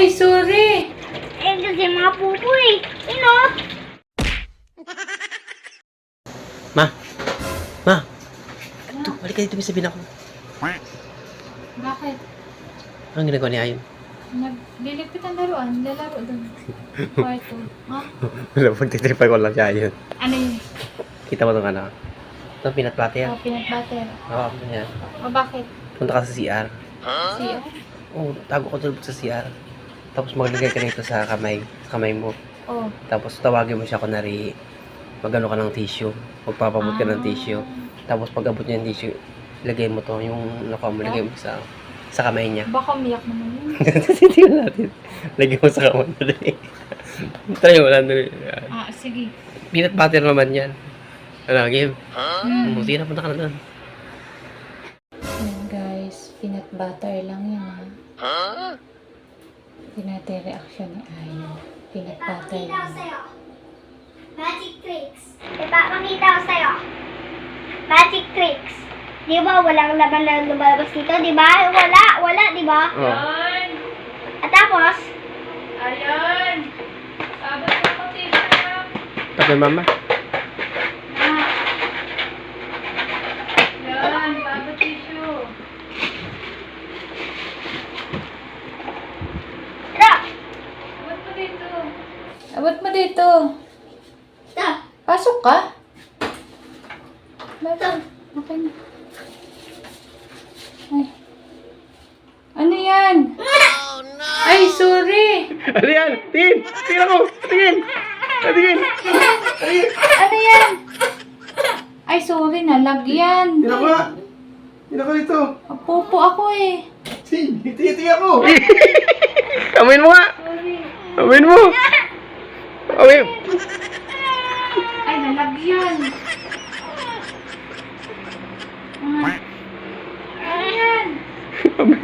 Ay, sorry. Eh, kasi mga pupo eh. Ino? Ma! Ma! Ito, balik ka dito, may sabihin ako. Bakit? Anong ginagawa ni Ayon? Nagliligpit ang laruan. Lalaro doon. Kwarto. Ha? Wala, pagtitripan ko lang si Ayon. Ano yun? Kita mo itong ano? Itong peanut butter. Oh, peanut butter. Oo, yan. O, bakit? Punta ka sa CR. Siya? Oo, tago ko doon sa CR. Tapos maglagay ka nito sa kamay mo. Oh. Tapos tawagin mo siya kunwari magano ka ng tissue. Magpapamot ka ng tissue. Tapos pag abot niya yung tissue, ilagay mo to, yung nakuha mo, lagay mo sa kamay niya. Baka umiyak naman yun. Tingnan natin. Lagay mo sa kamay mo. Try mo lang. Sige. Peanut butter naman yan. Ano, game? Sige na, punta ka na doon. Yan guys, peanut butter lang yan ha. Hindi natin reaction ni Ayon. Peanut butter Pakita ko lang. sa'yo. Magic tricks. Ipapakita ko sa'yo. Magic tricks. Di ba walang laban na lumalabas dito? Di ba? Wala, di ba? Oh. At tapos, Ayon! Sabot ko po tissue. Tapos mama. Yan, sabot tissue. tara! Abot mo dito. Abot mo dito. Ito. Pasok ka? Bakit? Okay na. Ay. Ano yan? Ay, sorry. Ano yan? Tingin! Tingin ako! Tingin! Tingin! Ano yan? Ay, sorry. Nalagyan. Tingin ako nga! Tingin ako dito! Pupo ako eh. Tingin ako! Amoyin mo nga! Sorry. Amoyin mo! Amoyin! Ay, nalagyan. Ay. Ano yan? Ano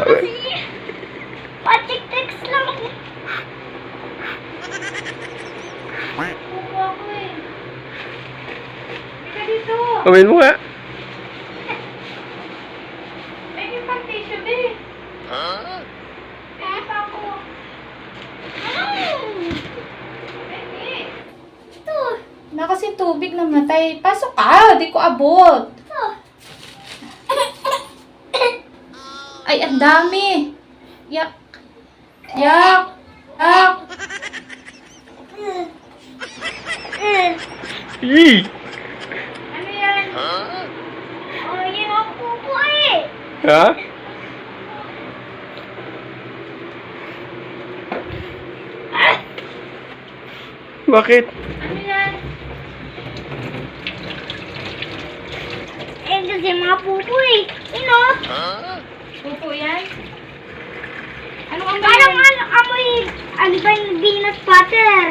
kasi? Magic tricks lang. Pupo ako eh. Hindi ka dito. Amoyin mo nga! Ay, yung pang tissue din. Ay, pa ako. Ay, Ito. na kasi tubig namatay. Pasok ka, di ko abot. Ito. Ay, ang dami. Yak. Yak. Yak. Yee! Ano yan? Oh, yun ang pupo eh. Ha? Bakit? Ano yan? Eh, kasi mga pupo eh. Ino? Pupo yan? Ano ang Parang amoy, ano ba yung peanut butter?